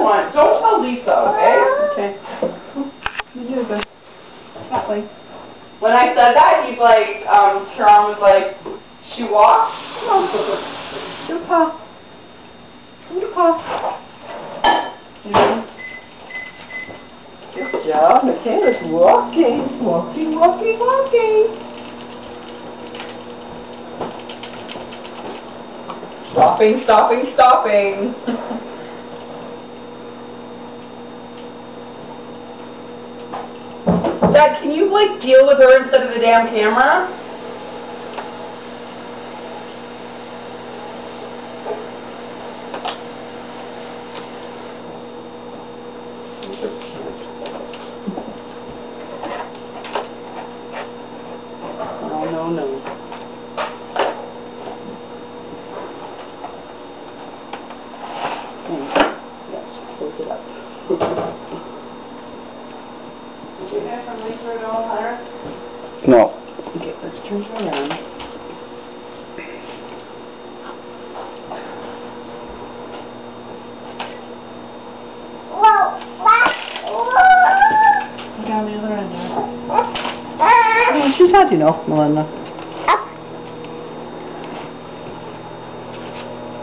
want. Don't tell Lisa, okay? Okay. You do good. That way. When I said that, he's like, Sharon was like, she walks? Come on. Do paw. Do paw. Good job. Michaela's walking. Walking, walking, walking. Stopping, stopping, stopping. Dad, can you like deal with her instead of the damn camera? No, no, no. Yes, close it up. Did you hear from Lisa or Noel, Hunter? No. Okay, let's turn her around. Go down the other end there. Yeah, she's had, you know, Melinda.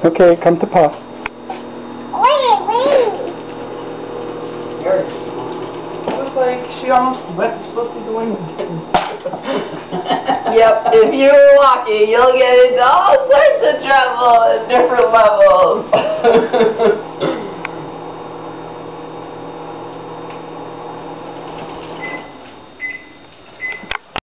Okay, come to Pa. Looks like she almost went, supposed to be going again. Yep, if you're walking, you'll get into all sorts of trouble at different levels.